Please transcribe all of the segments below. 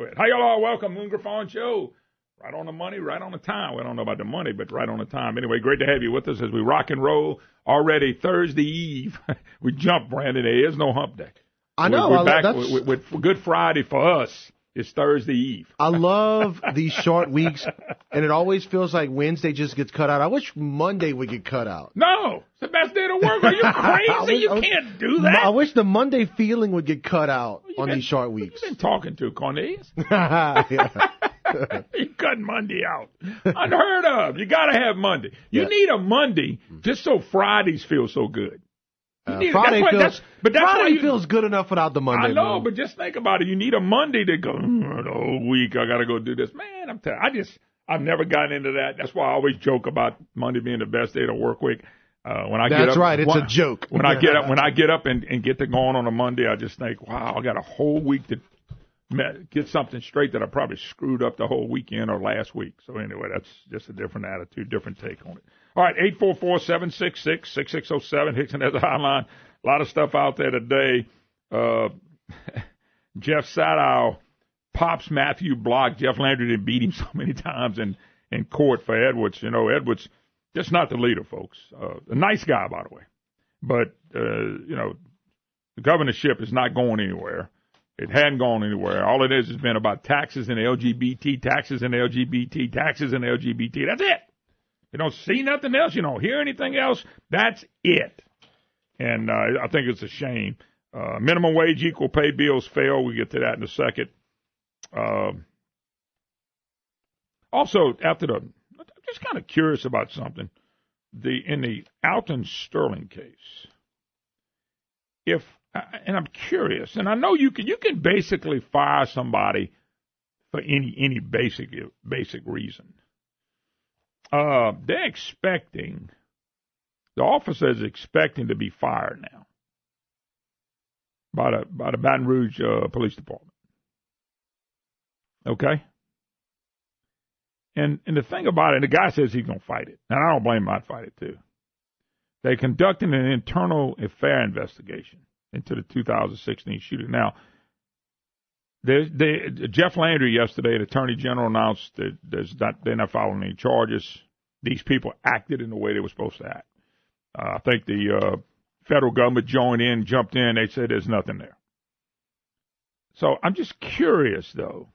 Go ahead. Hi, y'all. Welcome. Moon Griffon Show. Right on the money, right on the time. We don't know about the money, but right on the time. Anyway, great to have you with us as we rock and roll. Already Thursday Eve. We jumped, Brandon. There is no hump day. I know. We're back with Good Friday for us. It's Thursday Eve. I love these short weeks, and it always feels like Wednesday just gets cut out. I wish Monday would get cut out. No, it's the best day to work. Are you crazy? You can't do that. I wish the Monday feeling would get cut out on these short weeks. You've been talking to Cornelius. Yeah. You cut Monday out. Unheard of. You got to have Monday. You need a Monday just so Fridays feel so good. Friday feels good enough without the Monday. I know, but just think about it. You need a Monday to go, the whole week I got to go do this. Man, I'm telling you, I've never gotten into that. That's why I always joke about Monday being the best day to work week. That's right. It's a joke. When I get up and get to going on a Monday, I just think, wow, I got a whole week to get something straight that I probably screwed up the whole weekend or last week. So anyway, that's just a different attitude, different take on it. All right, 844-766-6607. Hickson has a hotline. A lot of stuff out there today. Jeff Sadow, Pops Matthew blocked. Jeff Landry didn't beat him so many times in court for Edwards. You know, Edwards, just not the leader, folks. A nice guy, by the way. But, the governorship is not going anywhere. It hadn't gone anywhere. All it is has been about taxes and LGBT, taxes and LGBT, taxes and LGBT. That's it. You don't see nothing else. You don't hear anything else. That's it. And I think it's a shame. Minimum wage, equal pay bills fail. We'll get to that in a second. Also, I'm just kind of curious about something. In the Alton Sterling case, and I'm curious, and I know you can basically fire somebody for any basic reason. The officer is expecting to be fired now by the Baton Rouge Police Department. Okay? And the thing about it, the guy says he's going to fight it. And I don't blame him, I'd fight it too. They conducted an internal affair investigation into the 2016 shooting. Now, Jeff Landry yesterday, the Attorney General, announced that they're not following any charges. These people acted in the way they were supposed to act. I think the federal government jumped in. They said there's nothing there. So I'm just curious, though.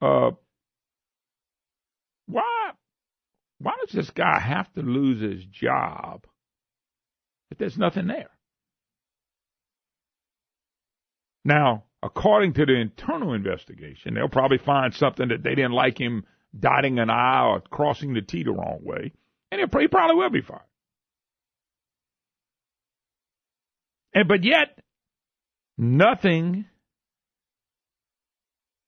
Why does this guy have to lose his job if there's nothing there? Now, according to the internal investigation, they'll probably find something that they didn't like him dotting an I or crossing the T the wrong way, and he probably will be fired. But yet, nothing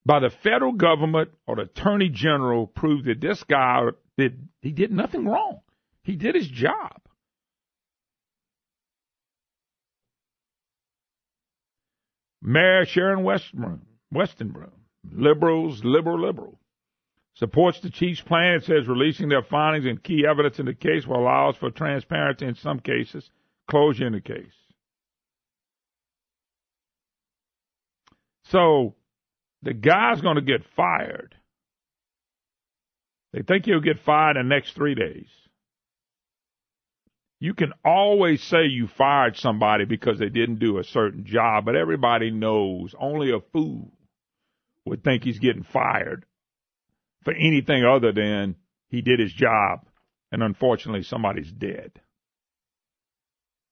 by the federal government or the Attorney General proved that this guy did nothing wrong. He did his job. Mayor Sharon Westenbroom, liberal, supports the chief's plan. It says releasing their findings and key evidence in the case will allow us for transparency in some cases, closure in the case. So the guy's going to get fired. They think he'll get fired in the next 3 days. You can always say you fired somebody because they didn't do a certain job, but everybody knows only a fool would think he's getting fired for anything other than he did his job, and unfortunately somebody's dead.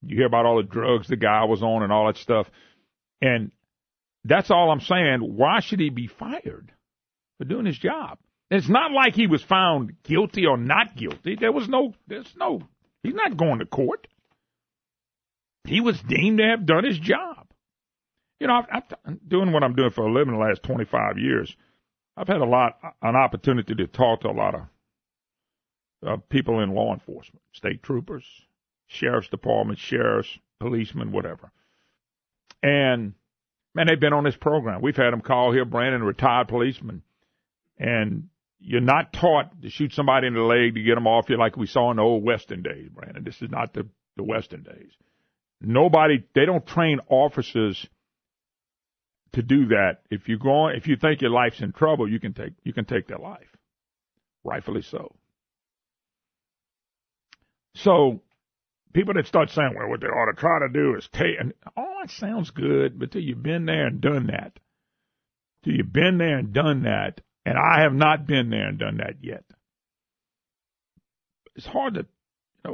You hear about all the drugs the guy was on and all that stuff, and that's all I'm saying. Why should he be fired for doing his job? It's not like he was found guilty or not guilty. He's not going to court. He was deemed to have done his job. You know, I'm doing what I'm doing for a living the last 25 years. I've had an opportunity to talk to a lot of people in law enforcement, state troopers, sheriff's department, sheriffs, policemen, whatever. And, man, they've been on this program. We've had them call here, Brandon, a retired policeman. And you're not taught to shoot somebody in the leg to get them off you like we saw in the old Western days, Brandon. This is not the Western days. They don't train officers to do that. If you think your life's in trouble, you can take their life, rightfully so. So people that start saying, well, what they ought to try to do is take, and all that sounds good, but till you've been there and done that, and I have not been there and done that yet. It's hard to,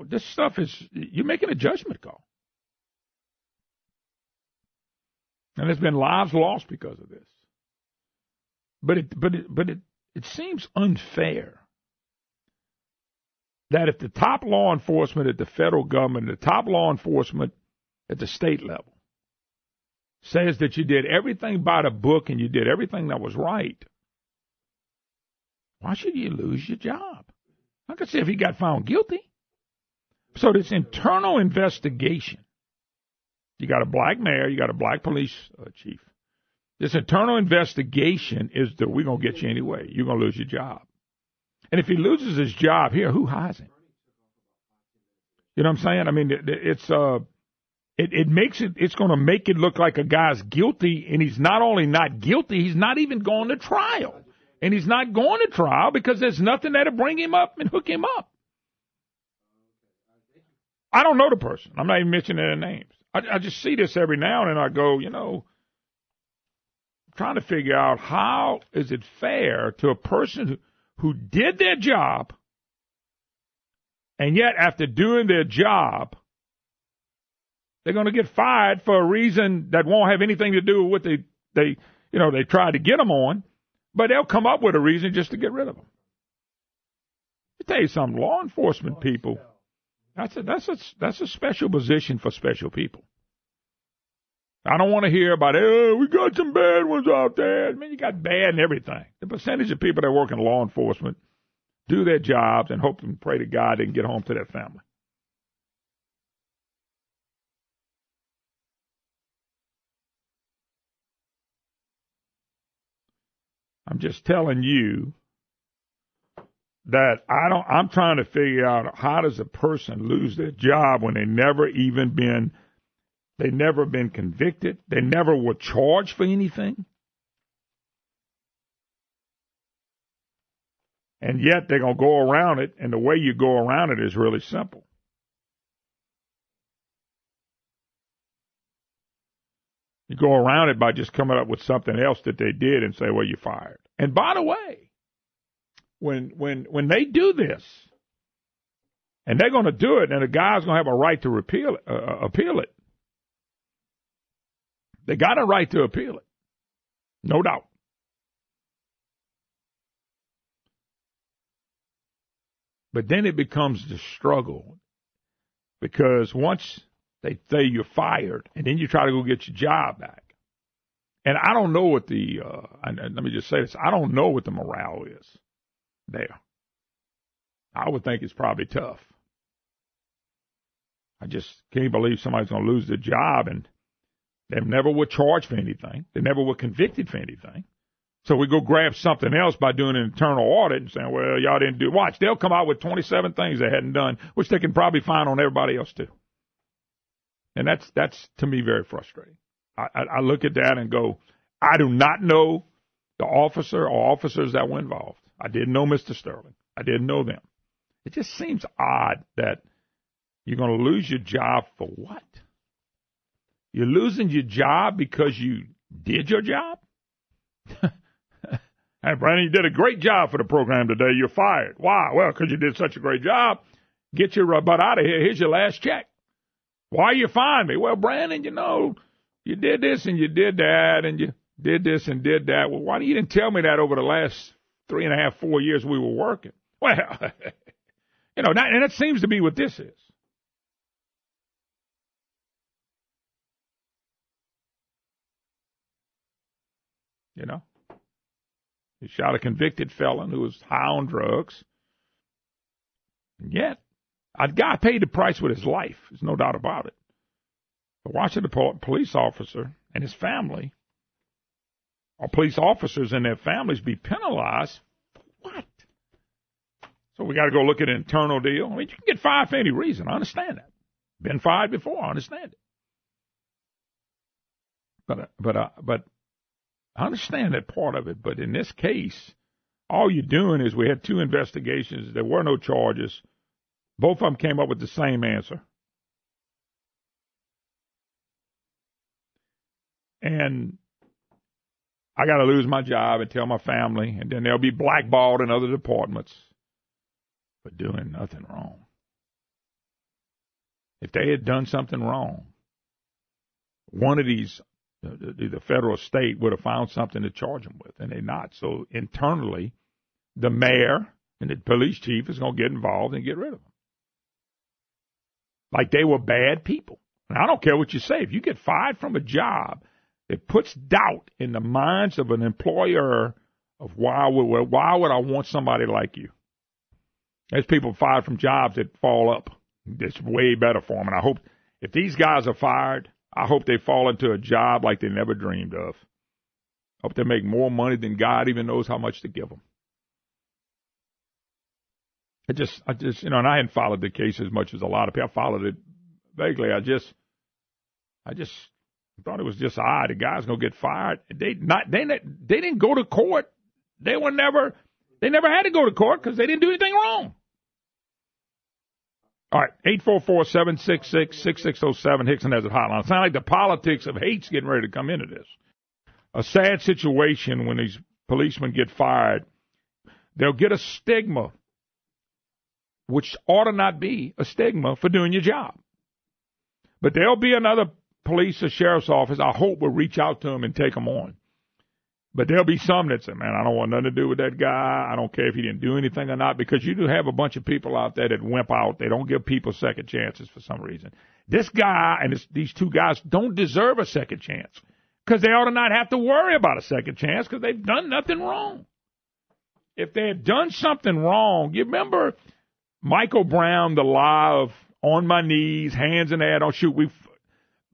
this stuff is, you're making a judgment call. And there's been lives lost because of this. But it seems unfair that if the top law enforcement at the federal government, the top law enforcement at the state level says that you did everything by the book and you did everything that was right, why should you lose your job? I could say if he got found guilty. So this internal investigation, you got a black mayor, you got a black police chief. This internal investigation is that we're going to get you anyway. You're going to lose your job. And if he loses his job here, who hires him? You know what I'm saying? I mean, it's going to make it look like a guy's guilty, and he's not only not guilty, he's not even going to trial. And he's not going to trial because there's nothing that'll bring him up and hook him up. I don't know the person. I'm not even mentioning their names. I just see this every now and then. I go, trying to figure out how is it fair to a person who did their job, and yet after doing their job, they're going to get fired for a reason that won't have anything to do with what they tried to get them on, but they'll come up with a reason just to get rid of them. Let me tell you something, law enforcement people, that's a special position for special people. I don't want to hear about, we got some bad ones out there. I mean, you got bad and everything. The percentage of people that work in law enforcement do their jobs and hope and pray to God they can get home to their family. I'm just telling you that I'm trying to figure out how does a person lose their job when they never been convicted. They never were charged for anything. And yet they're going to go around it, and the way you go around it is really simple. You go around it by just coming up with something else that they did and say, well, you're fired. And by the way, when they do this, and they're going to do it, and the guy's going to have a right to appeal it. They got a right to appeal it, no doubt. But then it becomes the struggle, because once they say you're fired, and then you try to go get your job back. And I don't know what let me just say this, I don't know what the morale is there. I would think it's probably tough. I just can't believe somebody's going to lose their job, and they never were charged for anything. They never were convicted for anything. So we go grab something else by doing an internal audit and saying, well, y'all didn't do. Watch, they'll come out with 27 things they hadn't done, which they can probably find on everybody else too. And that's to me very frustrating. I look at that and go, I do not know the officer or officers that were involved. I didn't know Mr. Sterling. I didn't know them. It just seems odd that you're going to lose your job for what? You're losing your job because you did your job? Hey, Brandon, you did a great job for the program today. You're fired. Why? Well, because you did such a great job. Get your butt out of here. Here's your last check. Why you fired me? Well, Brandon, you did this and you did that and you did this and did that. Well, why didn't you tell me that over the last 3.5, 4 years we were working? Well, and that seems to be what this is. He shot a convicted felon who was high on drugs. And yet, a guy paid the price with his life. There's no doubt about it. But watching the police officer and his family, or police officers and their families, be penalized, for what? So we got to go look at an internal deal. I mean, you can get fired for any reason. I understand that. Been fired before. I understand it. But I understand that part of it, but in this case, all you're doing is we had 2 investigations. There were no charges. Both of them came up with the same answer. And I got to lose my job and tell my family, and then they'll be blackballed in other departments for doing nothing wrong. If they had done something wrong, one of these, the federal state, would have found something to charge them with, and they're not. So internally, the mayor and the police chief is going to get involved and get rid of them. Like they were bad people. And I don't care what you say. If you get fired from a job, it puts doubt in the minds of an employer of why would I want somebody like you? There's people fired from jobs that fall up. It's way better for them. And I hope if these guys are fired, I hope they fall into a job like they never dreamed of. Hope they make more money than God even knows how much to give them. I just, and I hadn't followed the case as much as a lot of people. I followed it vaguely. I just thought it was just odd. The guy's gonna get fired. They didn't go to court. They never had to go to court because they didn't do anything wrong. All right, 844-766-6607. Hickson has a hotline. It sounds like the politics of hate's getting ready to come into this. A sad situation when these policemen get fired. They'll get a stigma, which ought to not be a stigma for doing your job. But there'll be another police or sheriff's office, I hope, will reach out to them and take them on. But there'll be some that say, man, I don't want nothing to do with that guy. I don't care if he didn't do anything or not, because you do have a bunch of people out there that wimp out. They don't give people second chances for some reason. This guy and these 2 guys don't deserve a second chance because they ought to not have to worry about a second chance because they've done nothing wrong. If they had done something wrong, you remember Michael Brown, the lie of on my knees, hands in the air, don't shoot.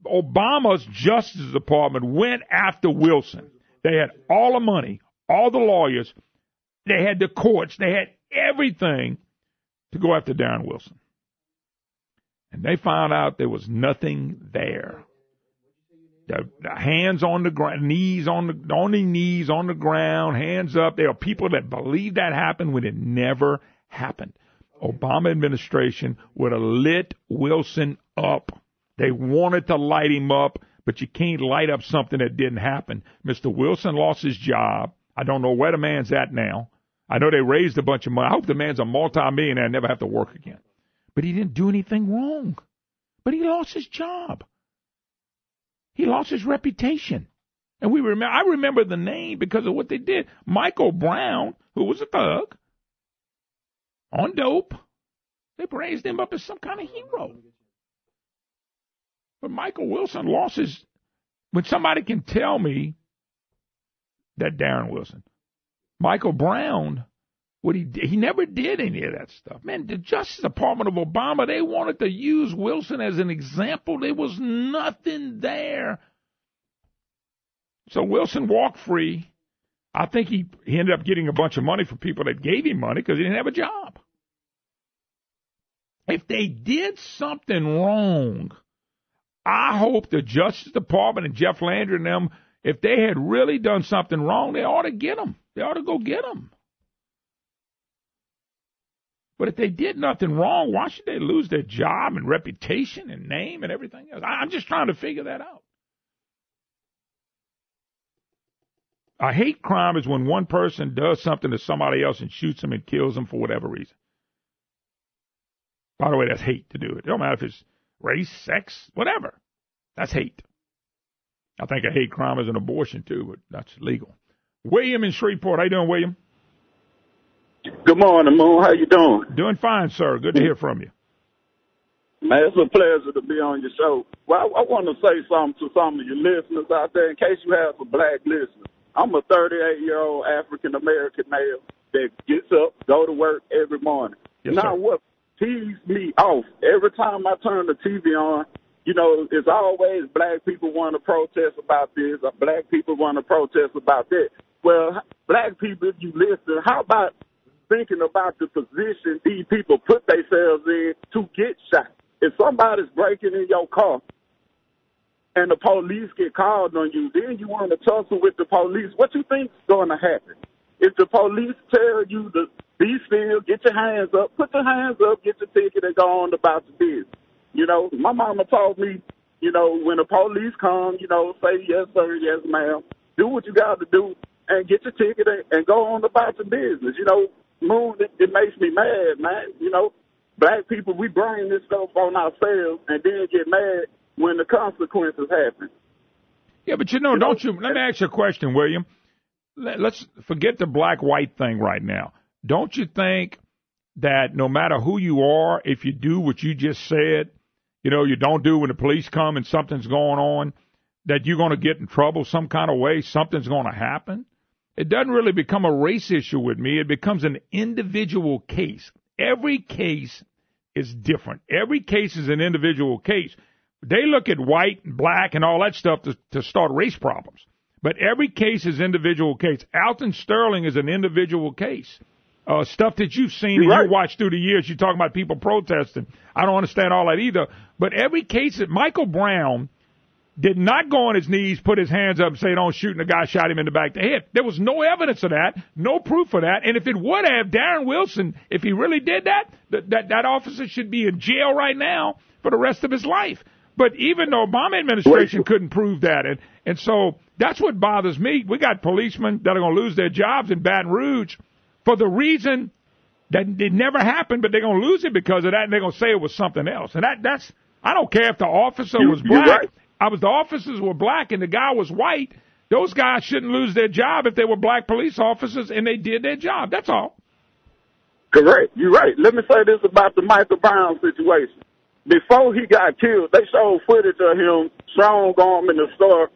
Obama's Justice Department went after Wilson. They had all the money, all the lawyers. They had the courts. They had everything to go after Darren Wilson. And they found out there was nothing there. The hands on the ground, knees on the ground, hands up. There are people that believe that happened when it never happened. Obama administration would have lit Wilson up. They wanted to light him up, but you can't light up something that didn't happen. Mr. Wilson lost his job. I don't know where the man's at now. I know they raised a bunch of money. I hope the man's a multimillionaire and never have to work again. But he didn't do anything wrong. But he lost his job. He lost his reputation. And I remember the name because of what they did. Michael Brown, who was a thug, on dope, they raised him up as some kind of hero. But Michael Wilson lost his. When somebody can tell me that Darren Wilson, Michael Brown, he never did any of that stuff. Man, the Justice Department of Obama, they wanted to use Wilson as an example. There was nothing there. So Wilson walked free. I think he ended up getting a bunch of money from people that gave him money because he didn't have a job. If they did something wrong, I hope the Justice Department and Jeff Landry and them, if they had really done something wrong, they ought to get them. They ought to go get them. But if they did nothing wrong, why should they lose their job and reputation and name and everything else? I'm just trying to figure that out. A hate crime is when one person does something to somebody else and shoots them and kills them for whatever reason. By the way, that's hate to do it. It don't matter if it's race, sex, whatever. That's hate. I think a hate crime is an abortion, too, but that's legal. William in Shreveport. How you doing, William? Good morning, Moon. How you doing? Doing fine, sir. Good to hear from you. Man, it's a pleasure to be on your show. Well, I want to say something to some of your listeners out there in case you have some black listeners. I'm a 38-year-old African-American male that gets up, go to work every morning. Yes, now, sir. What tease me off, every time I turn the TV on, you know, it's always black people want to protest about this, or black people want to protest about that. Well, black people, if you listen, how about thinking about the position these people put themselves in to get shot? If somebody's breaking in your car and the police get called on you, then you want to tussle with the police. What you think's going to happen? If the police tell you to be still, get your hands up, put your hands up, get your ticket, and go on about your business. You know, my mama taught me, you know, when the police come, you know, say yes, sir, yes, ma'am. Do what you got to do and get your ticket and go on about your business. You know, Moon, it makes me mad, man. You know, black people, we bring this stuff on ourselves and then get mad when the consequences happen. Yeah, but don't you? Let me ask you a question, William. Let's forget the black-white thing right now. Don't you think that no matter who you are, if you do what you just said, you know, you don't do when the police come and something's going on, that you're going to get in trouble some kind of way, something's going to happen? It doesn't really become a race issue with me. It becomes an individual case. Every case is different. Every case is an individual case. They look at white and black and all that stuff to start race problems. But every case is individual case. Alton Sterling is an individual case. Stuff that you've seen and you watched through the years, you're talking about people protesting. I don't understand all that either. But every case that Michael Brown did not go on his knees, put his hands up and say, don't shoot, and the guy shot him in the back of the head. There was no evidence of that, no proof of that. And if it would have, Darren Wilson, if he really did that officer should be in jail right now for the rest of his life. But even the Obama administration couldn't prove that. And so that's what bothers me. We got policemen that are going to lose their jobs in Baton Rouge for the reason that it never happened, but they're going to lose it because of that, and they're going to say it was something else. And that's I don't care if the officer was black. The officers were black and the guy was white. Those guys shouldn't lose their job if they were black police officers and they did their job. That's all. Correct. You're right. Let me say this about the Michael Brown situation. Before he got killed, they showed footage of him strong arm in the store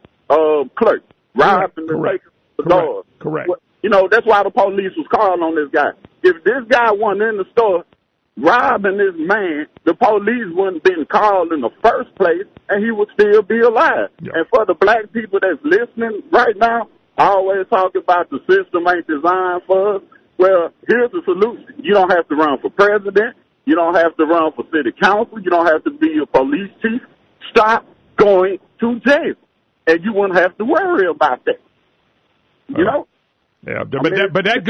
clerk, robbing and taking the doors. Correct. You know, that's why the police was calling on this guy. If this guy wasn't in the store robbing this man, the police wouldn't have been called in the first place, and he would still be alive. Yep. And for the black people that's listening right now, I always talk about the system ain't designed for us. Well, here's the solution. You don't have to run for president. You don't have to run for city council. You don't have to be a police chief. Stop going to jail, and you wouldn't have to worry about that. You know? Yeah, but that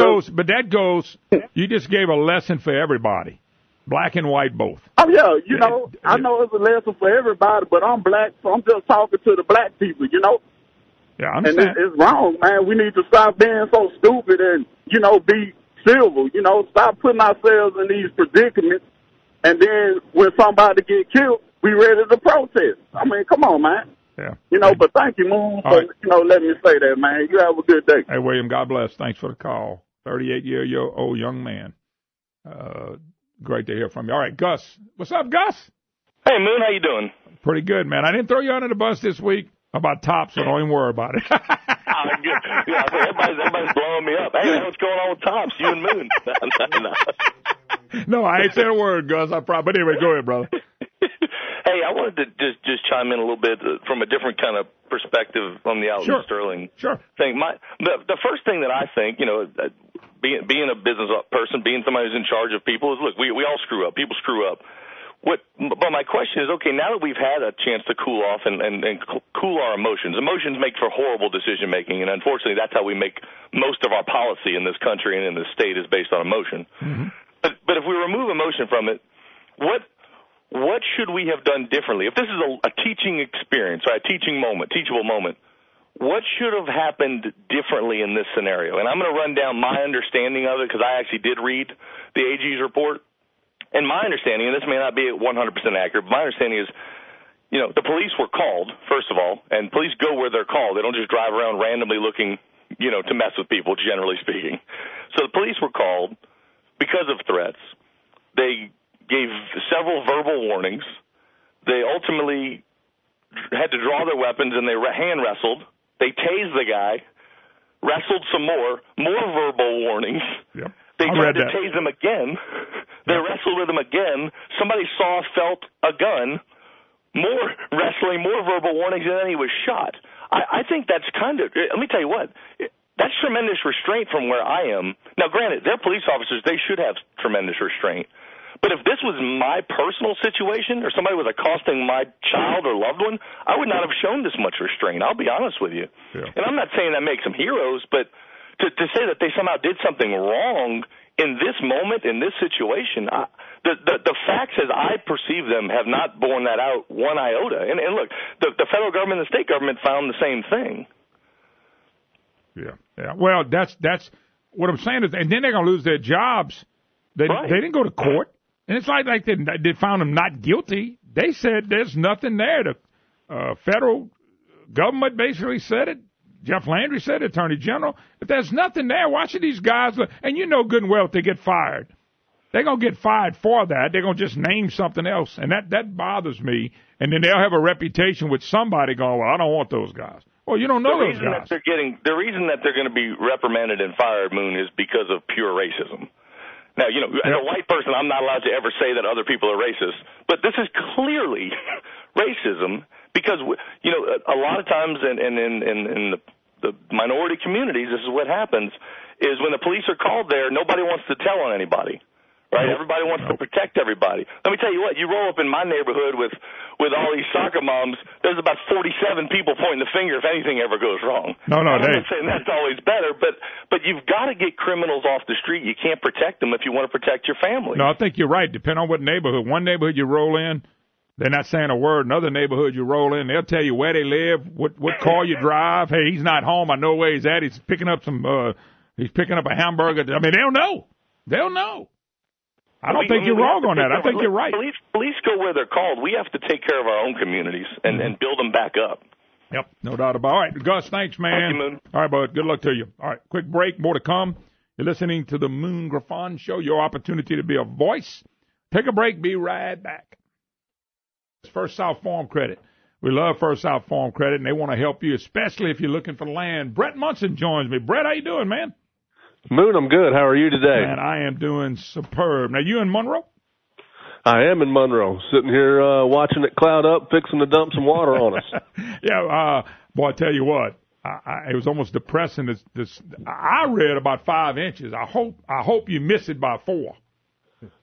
goes. You just gave a lesson for everybody, black and white both. Oh yeah, you know, I know it's a lesson for everybody, but I'm black, so I'm just talking to the black people. You know. Yeah, I understand. And it's wrong, man. We need to stop being so stupid and be civil. You know, stop putting ourselves in these predicaments, and then when somebody get killed, we ready to protest. I mean, come on, man. Yeah. But thank you, Moon, for, letting me say that, man. You have a good day. Hey, William, God bless. Thanks for the call. 38-year-old young man. Great to hear from you. All right, Gus. What's up, Gus? Hey, Moon, how you doing? Pretty good, man. I didn't throw you under the bus this week about tops, so don't even worry about it. Good. Yeah, everybody's blowing me up. Hey, what's going on with tops? You and Moon. No, I ain't saying a word, Gus. But anyway, go ahead, brother. Hey, I wanted to just chime in a little bit from a different kind of perspective on the Alton Sterling thing. The first thing that I think, being a business person, being somebody who's in charge of people, is, look, we all screw up. People screw up. But my question is, okay, now that we've had a chance to cool off and cool our emotions make for horrible decision making, and unfortunately that's how we make most of our policy in this country and in this state is based on emotion. Mm-hmm. But if we remove emotion from it, what should we have done differently? If this is a teaching experience, or a teachable moment, what should have happened differently in this scenario? And I'm going to run down my understanding of it because I actually did read the AG's report. And my understanding, and this may not be 100% accurate, but my understanding is, the police were called, first of all, and police go where they're called. They don't just drive around randomly looking, to mess with people, generally speaking. So the police were called because of threats. They gave several verbal warnings. They ultimately had to draw their weapons, and they hand wrestled. They tased the guy, wrestled some more verbal warnings. Yep. They tried to tase him again. They wrestled with him again. Somebody felt a gun, more wrestling, more verbal warnings, and then he was shot. I think that's let me tell you what, that's tremendous restraint from where I am. Now, granted, they're police officers. They should have tremendous restraint. But if this was my personal situation or somebody was accosting my child or loved one, I would not have shown this much restraint. I'll be honest with you. Yeah. And I'm not saying that makes them heroes, but to say that they somehow did something wrong in this moment, in this situation, the facts as I perceive them have not borne that out one iota. And look, the federal government and the state government found the same thing. Yeah. Well, that's what I'm saying is, and then they're going to lose their jobs. They didn't go to court. And it's like they found them not guilty. They said there's nothing there. The federal government basically said it. Jeff Landry said it, Attorney General. If there's nothing there, why should these guys look? And you know good and well if they get fired, they're going to get fired for that. They're going to just name something else. And that bothers me. And then they'll have a reputation with somebody going, well, I don't want those guys. Well, you don't know those guys. The reason that they're going to be reprimanded and fired, Moon, is because of pure racism. Now, as a white person, I'm not allowed to ever say that other people are racist, but this is clearly racism because, a lot of times in the minority communities, this is what happens, is when the police are called there, nobody wants to tell on anybody. Right? Everybody wants to protect everybody. Let me tell you what, you roll up in my neighborhood with all these soccer moms, there's about 47 people pointing the finger if anything ever goes wrong. No, I'm not saying that's always better, but you've got to get criminals off the street. You can't protect them if you want to protect your family. No, I think you're right. Depending on what neighborhood. One neighborhood you roll in, they're not saying a word. Another neighborhood you roll in, they'll tell you where they live, what car you drive. Hey, he's not home. I know where he's at. He's picking up a hamburger. I mean, they'll know. They'll know. I don't think you're wrong on that. I think you're right. Police go where they're called. We have to take care of our own communities and build them back up. Yep, no doubt about it. All right, Gus, thanks, man. Thank you, Moon. All right, bud, good luck to you. All right, quick break, more to come. You're listening to the Moon Griffon Show, your opportunity to be a voice. Take a break, be right back. First South Farm Credit. We love First South Farm Credit, and they want to help you, especially if you're looking for land. Brett Munson joins me. Brett, how you doing, man? Moon, I'm good. How are you today? Man, I am doing superb. Now, you in Monroe? I am in Monroe, sitting here watching it cloud up, fixing to dump some water on us. Yeah, boy, I tell you what, it was almost depressing. I read about 5 inches. I hope you miss it by 4.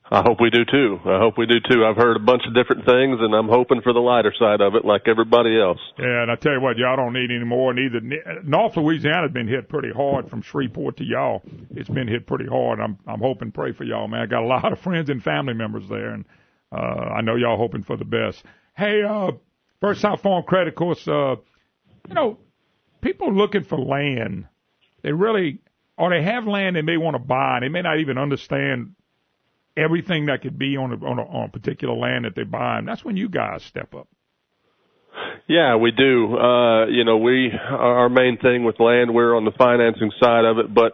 I hope we do, too. I've heard a bunch of different things, and I'm hoping for the lighter side of it like everybody else. Yeah, and I tell you what, y'all don't need any more. Neither North Louisiana's been hit pretty hard from Shreveport to y'all. It's been hit pretty hard. I'm hoping, pray for y'all, man. I got a lot of friends and family members there, and I know y'all hoping for the best. Hey, First South Farm Credit, of course, people looking for land, they have land they may want to buy, and they may not even understand everything that could be on a particular land that they buy, and that's when you guys step up. Yeah, we do. Our main thing with land, we're on the financing side of it, but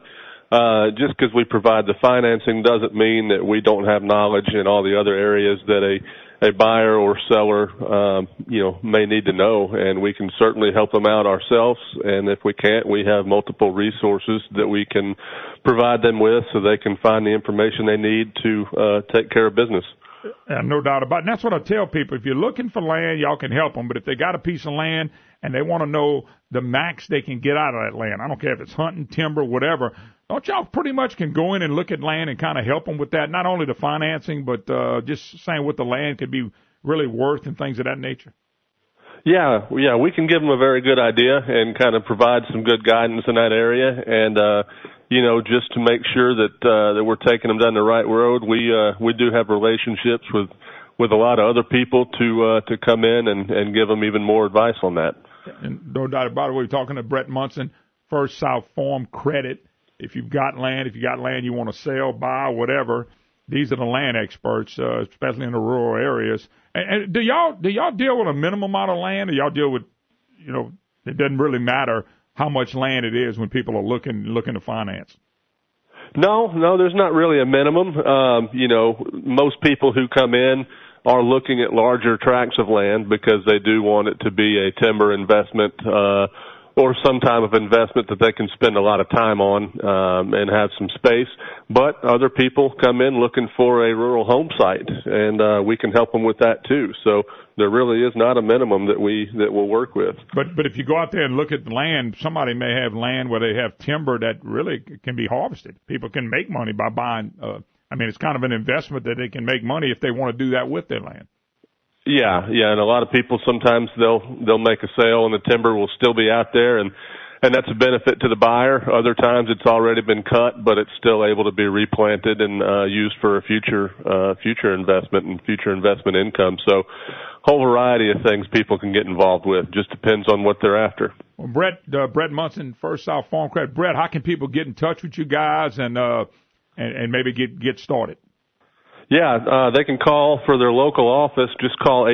just because we provide the financing doesn't mean that we don't have knowledge in all the other areas that a buyer or seller, may need to know, and we can certainly help them out ourselves. And if we can't, we have multiple resources that we can provide them with so they can find the information they need to take care of business. Yeah, no doubt about it. And that's what I tell people. If you're looking for land, y'all can help them. But if they got a piece of land and they want to know the max they can get out of that land, I don't care if it's hunting, timber, whatever, don't y'all pretty much can go in and look at land and kind of help them with that? Not only the financing, but just saying what the land could be really worth and things of that nature. Yeah, we can give them a very good idea and kind of provide some good guidance in that area. And, just to make sure that we're taking them down the right road, we do have relationships with a lot of other people to come in and give them even more advice on that. And no doubt about it, we're talking to Brett Munson, First South Farm Credit. If you've got land you want to sell, buy, whatever, these are the land experts, especially in the rural areas. And do y'all deal with a minimum amount of land, or y'all deal with, it doesn't really matter how much land it is when people are looking to finance? No, there's not really a minimum. Most people who come in are looking at larger tracts of land because they do want it to be a timber investment, or some type of investment that they can spend a lot of time on, and have some space. But other people come in looking for a rural home site, and we can help them with that too. So there really is not a minimum that we'll work with. But if you go out there and look at the land, somebody may have land where they have timber that really can be harvested. People can make money by buying I mean, it's kind of an investment that they can make money if they want to do that with their land. Yeah, and a lot of people sometimes they'll make a sale and the timber will still be out there, and that's a benefit to the buyer. Other times it's already been cut, but it's still able to be replanted and used for a future investment and future investment income. So, whole variety of things people can get involved with. Just depends on what they're after. Well, Brett Munson, First South Farm Credit. Brett, how can people get in touch with you guys and maybe get started? Yeah, they can call for their local office. Just call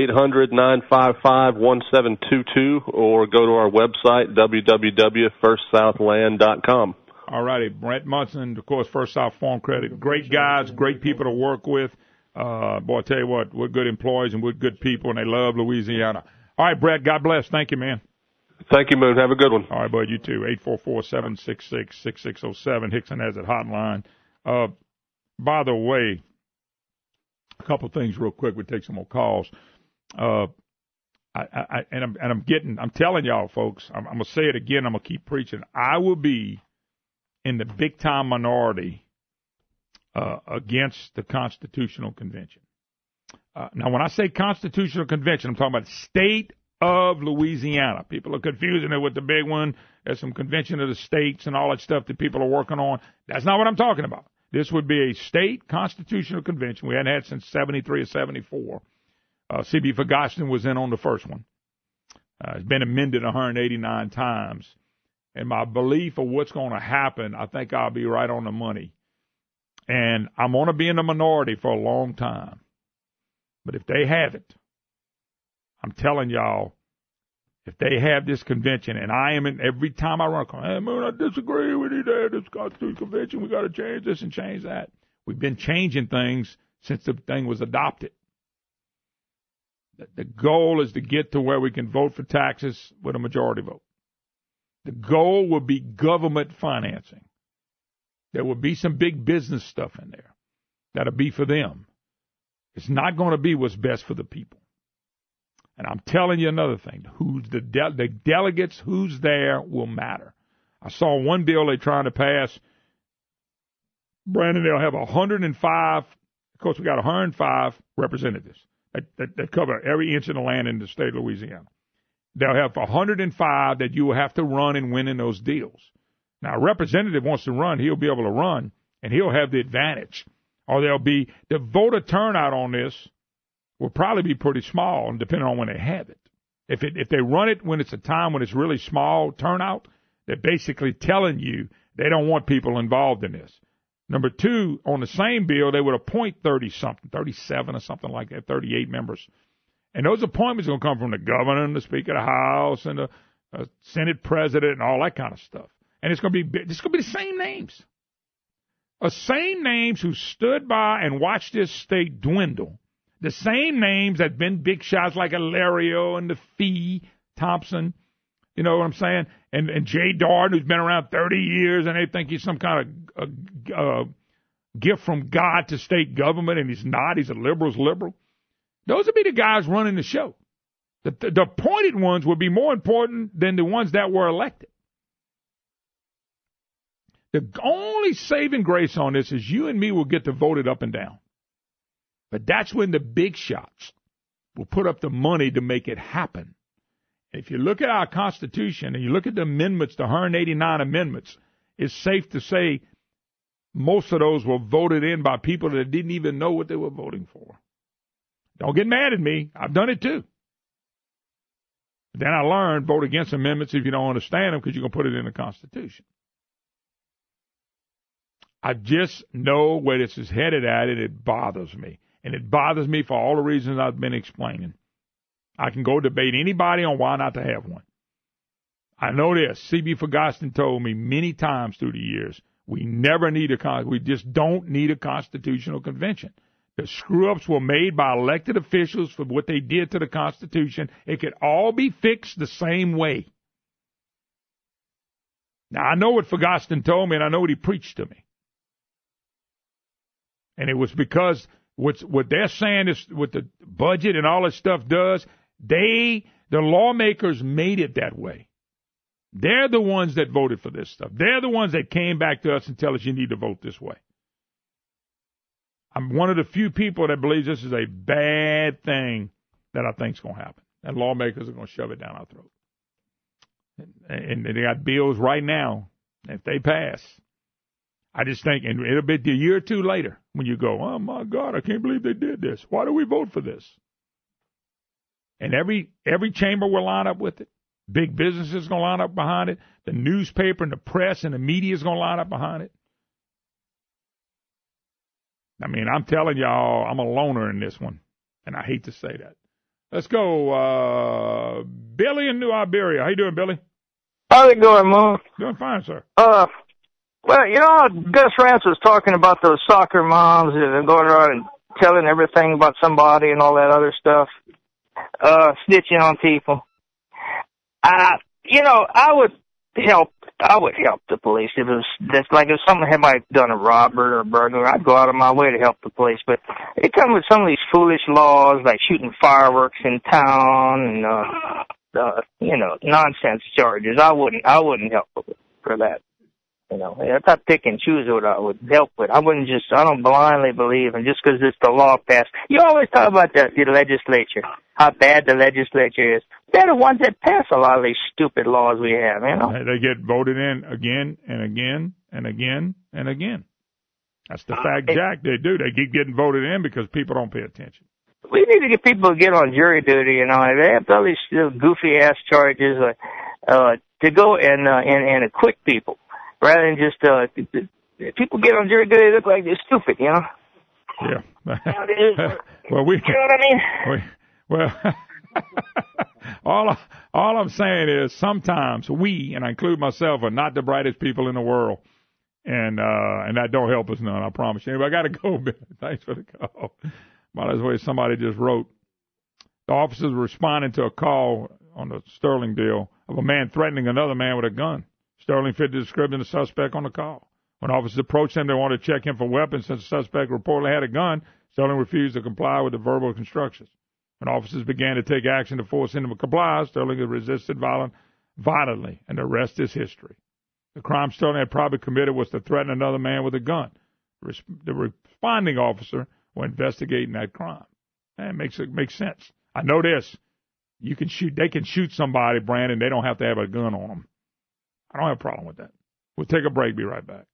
800-955-1722 or go to our website, www.firstsouthland.com. All righty. Brett Munson, of course, First South Farm Credit. Great guys, great people to work with. Boy, I tell you what, we're good employees and we're good people, and they love Louisiana. All right, Brett, God bless. Thank you, man. Thank you, Moon. Have a good one. All right, bud, you too. 844-766-6607. Hickson has it hotline. By the way, a couple of things real quick. We'll take some more calls. I'm telling y'all, folks, I'm going to say it again. I'm going to keep preaching. I will be in the big time minority against the Constitutional Convention. Now, when I say Constitutional Convention, I'm talking about the state of Louisiana. People are confusing it with the big one. There's some convention of the states and all that stuff that people are working on. That's not what I'm talking about. This would be a state constitutional convention we hadn't had since 73 or 74. C.B. Ferguson was in on the first one. It's been amended 189 times. And my belief of what's going to happen, I think I'll be right on the money. And I'm going to be in the minority for a long time. But if they have it, I'm telling y'all, if they have this convention, and I am in every time I run, hey, man, I disagree with you there, this Constitutional Convention, we got to change this and change that. We've been changing things since the thing was adopted. The goal is to get to where we can vote for taxes with a majority vote. The goal will be government financing. There will be some big business stuff in there that'll be for them. It's not going to be what's best for the people. And I'm telling you another thing. The delegates, who's there, will matter. I saw one bill they're trying to pass. Brandon, they'll have 105. Of course, we got 105 representatives that cover every inch of the land in the state of Louisiana. They'll have 105 that you will have to run and win in those deals. Now, a representative wants to run, he'll be able to run, and he'll have the advantage. Or there'll be the voter turnout on this will probably be pretty small, depending on when they have it. If they run it when it's a time when it's really small turnout, they're basically telling you they don't want people involved in this. Number two, on the same bill, they would appoint 30-something, 37 or something like that, 38 members. And those appointments are going to come from the governor and the Speaker of the House and the Senate President and all that kind of stuff. And it's going to be the same names. Same names who stood by and watched this state dwindle. The same names that been big shots like Alario and the Fee Thompson, you know what I'm saying? And Jay Darden, who's been around 30 years, and they think he's some kind of gift from God to state government, and he's not. He's a liberal's liberal. Those would be the guys running the show. The appointed ones would be more important than the ones that were elected. The only saving grace on this is you and me will get to vote it up and down. But that's when the big shots will put up the money to make it happen. If you look at our Constitution and you look at the amendments, the 189 amendments, it's safe to say most of those were voted in by people that didn't even know what they were voting for. Don't get mad at me. I've done it too. Then I learned vote against amendments if you don't understand them because you're going to put it in the Constitution. I just know where this is headed at, and it bothers me. And it bothers me for all the reasons I've been explaining. I can go debate anybody on why not to have one. I know this. C.B. Ferguson told me many times through the years, we just don't need a constitutional convention. The screw-ups were made by elected officials for what they did to the Constitution. It could all be fixed the same way. Now, I know what Ferguson told me, and I know what he preached to me. And it was because what they're saying is what the budget and all this stuff does, the lawmakers made it that way. They're the ones that voted for this stuff. They're the ones that came back to us and tell us you need to vote this way. I'm one of the few people that believes this is a bad thing that I think is going to happen. And lawmakers are going to shove it down our throat. And they got bills right now. If they pass, I just think, and it'll be a year or two later when you go, oh, my God, I can't believe they did this. Why do we vote for this? And every chamber will line up with it. Big business is going to line up behind it. The newspaper and the press and the media is going to line up behind it. I mean, I'm telling y'all, I'm a loner in this one, and I hate to say that. Let's go, Billy in New Iberia. How you doing, Billy? How's it going, Moon? Doing fine, sir. Well, Gus Rance was talking about those soccer moms that are going around and telling everything about somebody and all that other stuff, snitching on people. I would help the police if if someone had done a robbery or a burglary. I'd go out of my way to help the police. But it comes with some of these foolish laws like shooting fireworks in town and nonsense charges. I wouldn't help for that. If I pick and choose what I would help with, I don't blindly believe, and just because it's the law passed. You always talk about the legislature, how bad the legislature is. They're the ones that pass a lot of these stupid laws we have, They get voted in again and again and again and again. That's the fact, Jack. They do. They keep getting voted in because people don't pay attention. We need to get people to get on jury duty, They have all these goofy-ass charges to go and acquit people. Rather than just, people get on jury duty, they look like they're stupid, Yeah. Well, you know what I mean? all I'm saying is sometimes we, and I include myself, are not the brightest people in the world, and that don't help us none. I promise you. Anyway, I got to go. Thanks for the call. By the way, somebody just wrote, the officers were responding to a call on the Sterling deal of a man threatening another man with a gun. Sterling fit the description of the suspect on the call. When officers approached him, they wanted to check him for weapons since the suspect reportedly had a gun. Sterling refused to comply with the verbal instructions. When officers began to take action to force him to comply, Sterling resisted violently, and the rest is history. The crime Sterling had probably committed was to threaten another man with a gun. The responding officer was investigating that crime. And it makes sense. I know this. They can shoot somebody, Brandon. They don't have to have a gun on them. I don't have a problem with that. We'll take a break. Be right back.